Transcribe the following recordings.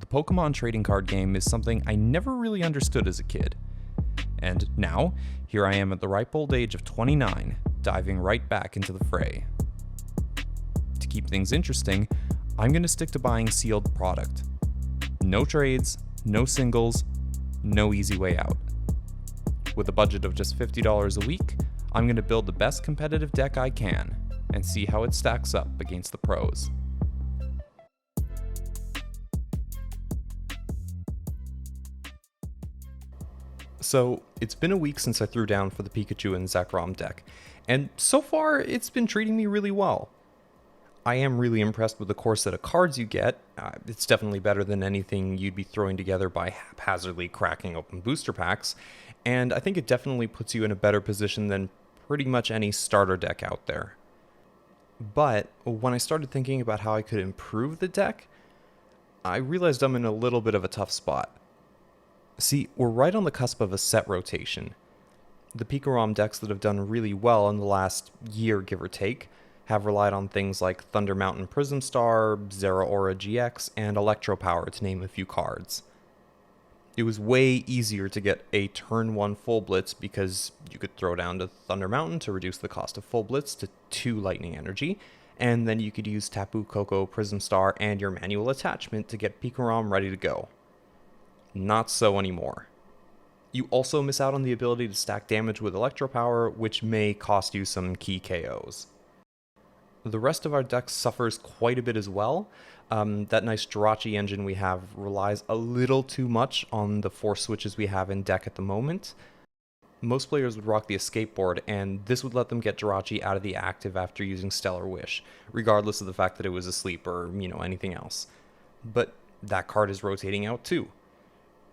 the Pokemon trading card game is something I never really understood as a kid. And now, here I am at the ripe old age of 29, diving right back into the fray. To keep things interesting, I'm going to stick to buying sealed product. No trades, no singles, no easy way out. With a budget of just $50 a week, I'm going to build the best competitive deck I can, and see how it stacks up against the pros. So, it's been a week since I threw down for the Pikachu and Zekrom deck, and so far it's been treating me really well. I am really impressed with the core set of cards you get. It's definitely better than anything you'd be throwing together by haphazardly cracking open booster packs, and I think it definitely puts you in a better position than pretty much any starter deck out there. But when I started thinking about how I could improve the deck, I realized I'm in a little bit of a tough spot. See, we're right on the cusp of a set rotation. The Pikarom decks that have done really well in the last year, give or take, have relied on things like Thunder Mountain Prism Star, Zeraora GX, and Electro Power, to name a few cards. It was way easier to get a turn 1 full blitz because you could throw down to Thunder Mountain to reduce the cost of full blitz to 2 lightning energy, and then you could use Tapu Koko Prism Star and your manual attachment to get Pikarom ready to go. Not so anymore. You also miss out on the ability to stack damage with Electro Power, which may cost you some key KOs. The rest of our deck suffers quite a bit as well. That nice Jirachi engine we have relies a little too much on the 4 switches we have in deck at the moment. Most players would rock the escape board, and this would let them get Jirachi out of the active after using Stellar Wish, regardless of the fact that it was asleep or, anything else. But that card is rotating out too.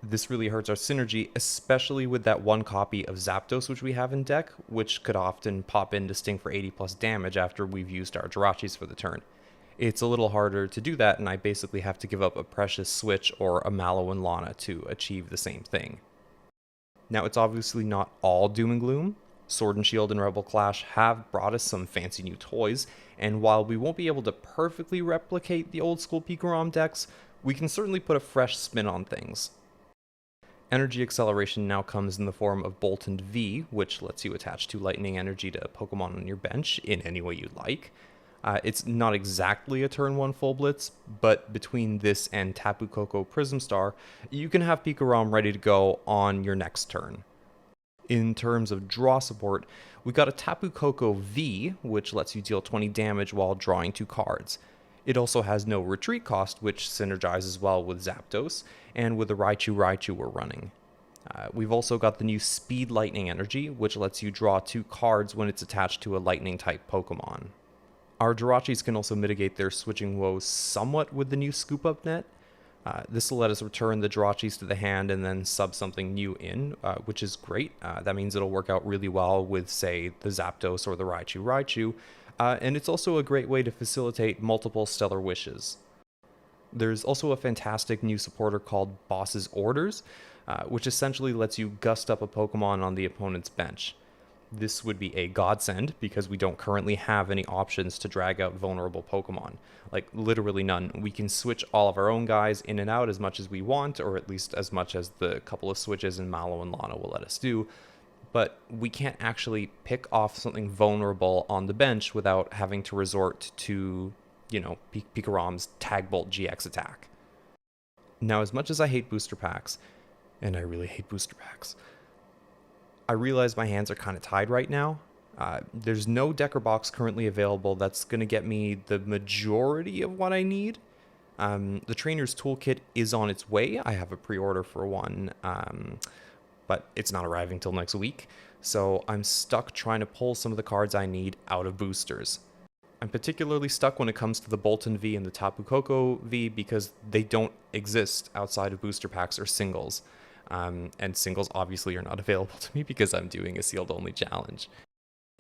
This really hurts our synergy, especially with that one copy of Zapdos which we have in deck, which could often pop in to sting for 80 plus damage after we've used our Jirachis for the turn. It's a little harder to do that, and I basically have to give up a Precious Switch or a Mallow Lana to achieve the same thing. Now, it's obviously not all doom and gloom. Sword and Shield and Rebel Clash have brought us some fancy new toys, and while we won't be able to perfectly replicate the old school Pikarom decks, we can certainly put a fresh spin on things. Energy acceleration now comes in the form of Boltund V, which lets you attach 2 lightning energy to Pokemon on your bench in any way you'd like. It's not exactly a turn 1 full blitz, but between this and Tapu Koko Prism Star, you can have Pikarom ready to go on your next turn. In terms of draw support, we've got a Tapu Koko V, which lets you deal 20 damage while drawing 2 cards. It also has no retreat cost, which synergizes well with Zapdos, and with the Raichu we're running. We've also got the new Speed Lightning Energy, which lets you draw 2 cards when it's attached to a Lightning-type Pokemon. Our Jirachis can also mitigate their switching woes somewhat with the new Scoop Up Net. This will let us return the Jirachis to the hand and then sub something new in, which is great. That means it'll work out really well with, say, the Zapdos or the Raichu, and it's also a great way to facilitate multiple Stellar Wishes. There's also a fantastic new supporter called Boss's Orders, which essentially lets you gust up a Pokemon on the opponent's bench. This would be a godsend because we don't currently have any options to drag out vulnerable Pokemon. Like, literally none. We can switch all of our own guys in and out as much as we want, or at least as much as the couple of switches in Mallow and Lana will let us do, but we can't actually pick off something vulnerable on the bench without having to resort to, Pikarom's Tag Bolt GX attack. Now, as much as I hate booster packs, and I really hate booster packs, I realize my hands are kind of tied right now. There's no deck or box currently available that's going to get me the majority of what I need. The Trainer's Toolkit is on its way. I have a pre-order for one, but it's not arriving till next week. So I'm stuck trying to pull some of the cards I need out of boosters. I'm particularly stuck when it comes to the Boltund V and the Tapu Koko V because they don't exist outside of booster packs or singles. And singles obviously are not available to me because I'm doing a sealed only challenge.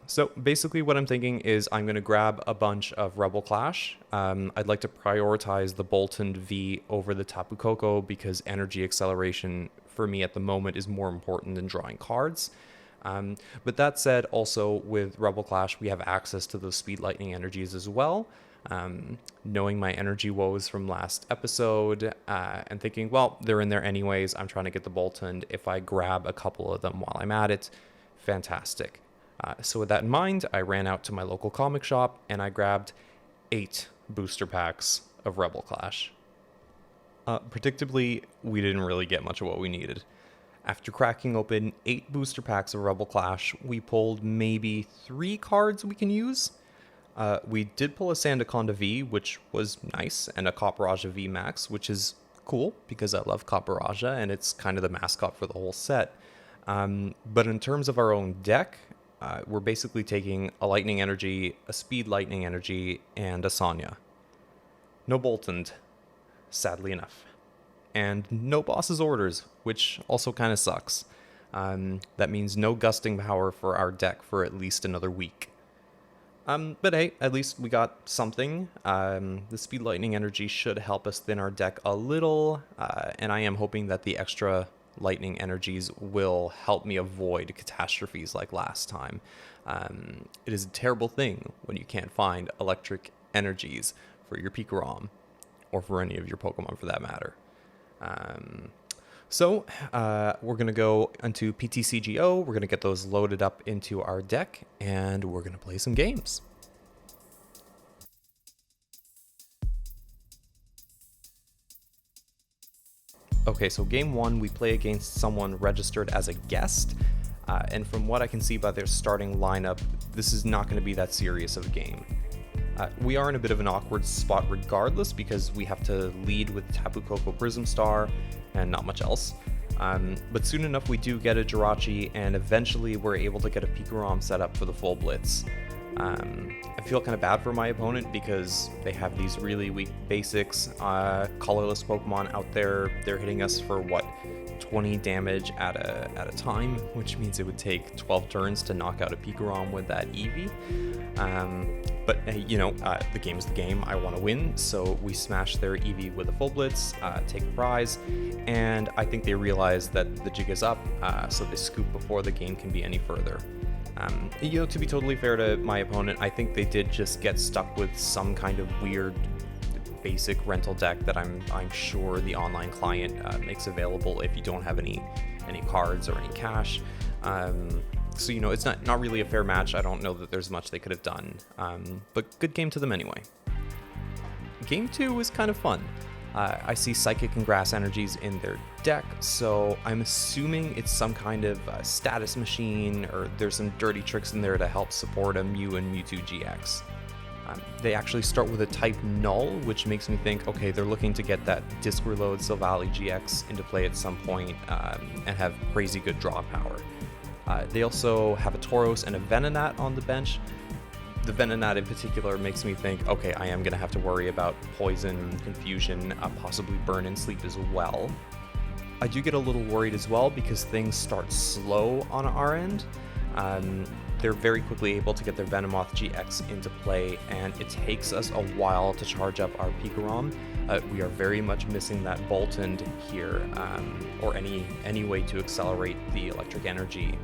So basically what I'm thinking is I'm going to grab a bunch of Rebel Clash. I'd like to prioritize the Boltund V over the Tapu Koko because energy acceleration for me at the moment is more important than drawing cards. But that said, also with Rebel Clash, we have access to those Speed Lightning energies as well. Knowing my energy woes from last episode and thinking, well, they're in there anyways. I'm trying to get the Boltund. If I grab a couple of them while I'm at it, fantastic. So with that in mind, I ran out to my local comic shop and I grabbed 8 booster packs of Rebel Clash. Predictably, we didn't really get much of what we needed. After cracking open 8 booster packs of Rebel Clash, we pulled maybe 3 cards we can use. We did pull a Sandaconda V, which was nice, and a Copperaja V Max, which is cool because I love Copperaja and it's kind of the mascot for the whole set. But in terms of our own deck, we're basically taking a Lightning Energy, a Speed Lightning Energy, and a Sonia. No Boltund, sadly enough. And no Boss's Orders, which also kind of sucks. That means no Gusting Power for our deck for at least another week. But hey, at least we got something. The Speed Lightning Energy should help us thin our deck a little, and I am hoping that the extra Lightning Energies will help me avoid catastrophes like last time. It is a terrible thing when you can't find Electric Energies for your Pikarom, or for any of your Pokemon for that matter. So we're going to go into PTCGO, we're going to get those loaded up into our deck, and we're going to play some games. Okay, so game 1, we play against someone registered as a guest, and from what I can see by their starting lineup, this is not going to be that serious of a game. We are in a bit of an awkward spot regardless because we have to lead with Tapu Koko Prism Star and not much else. But soon enough we do get a Jirachi and eventually we're able to get a Pikarom set up for the full blitz. I feel kind of bad for my opponent because they have these really weak basics, colorless Pokemon out there. They're hitting us for 20 damage at a time, which means it would take 12 turns to knock out a Pikarom with that Eevee. But the game is the game. I want to win, so we smash their Eevee with a full blitz, take a prize, and I think they realize that the jig is up, so they scoop before the game can be any further. To be totally fair to my opponent, I think they did just get stuck with some kind of weird basic rental deck that I'm sure the online client makes available if you don't have any cards or any cash. So it's not really a fair match. I don't know that there's much they could have done, but good game to them anyway. Game 2 was kind of fun. I see Psychic and Grass Energies in their deck, so I'm assuming it's some kind of status machine, or there's some dirty tricks in there to help support a Mew and Mewtwo GX. They actually start with a type Null, which makes me think, okay, they're looking to get that Disc Reload Silvally GX into play at some point and have crazy good draw power. They also have a Tauros and a Venonat on the bench. The Venonat in particular makes me think, okay, I am going to have to worry about Poison, Confusion, possibly Burn and Sleep as well. I do get a little worried as well because things start slow on our end. They're very quickly able to get their Venomoth GX into play, and it takes us a while to charge up our Pikarom. We are very much missing that Boltund here, or any way to accelerate the electric energy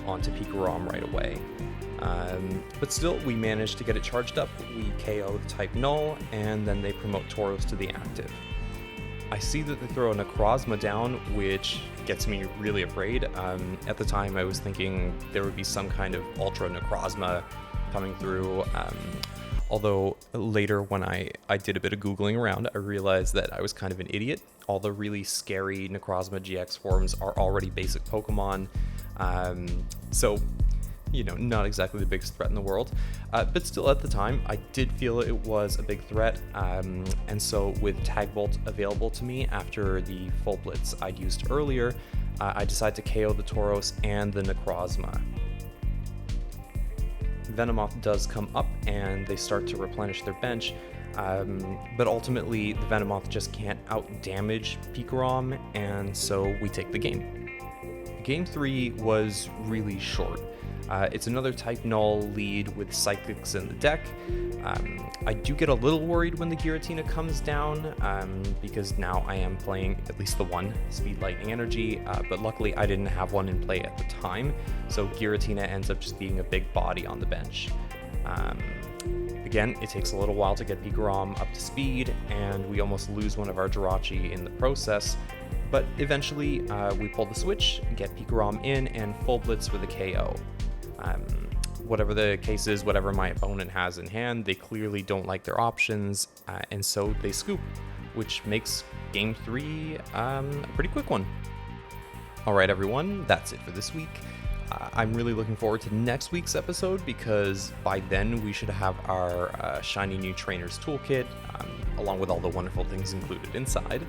onto Pikarom right away. But still, we managed to get it charged up. We KO the type Null, and then they promote Tauros to the active. I see that they throw a Necrozma down, which gets me really afraid. At the time, I was thinking there would be some kind of Ultra Necrozma coming through. Although later, when I did a bit of Googling around, I realized that I was kind of an idiot. All the really scary Necrozma GX forms are already basic Pokemon. So not exactly the biggest threat in the world, but still at the time, I did feel it was a big threat, and so with Tag Bolt available to me after the full blitz I'd used earlier, I decided to KO the Tauros and the Necrozma. Venomoth does come up and they start to replenish their bench, but ultimately the Venomoth just can't out-damage Pikarom, and so we take the game. Game 3 was really short. It's another type Null lead with Psychics in the deck. I do get a little worried when the Giratina comes down, because now I am playing at least the one Speed Lightning Energy, but luckily I didn't have one in play at the time, so Giratina ends up just being a big body on the bench. Again, it takes a little while to get Pikarom up to speed, and we almost lose one of our Jirachi in the process, but eventually we pull the switch, get Pikarom in, and full blitz for the KO. Whatever the case is, whatever my opponent has in hand, they clearly don't like their options, and so they scoop, which makes Game 3 a pretty quick one. Alright everyone, that's it for this week. I'm really looking forward to next week's episode because by then we should have our shiny new trainer's toolkit, along with all the wonderful things included inside.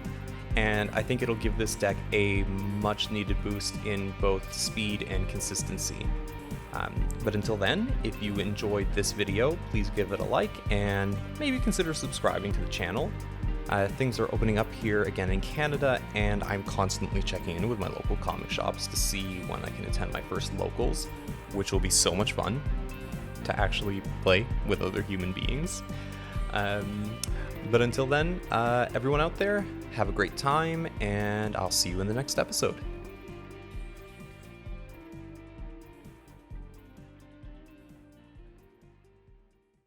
And I think it'll give this deck a much needed boost in both speed and consistency. But until then, if you enjoyed this video, please give it a like and maybe consider subscribing to the channel. Things are opening up here again in Canada, and I'm constantly checking in with my local comic shops to see when I can attend my first locals, which will be so much fun to actually play with other human beings. But until then, everyone out there, have a great time, and I'll see you in the next episode.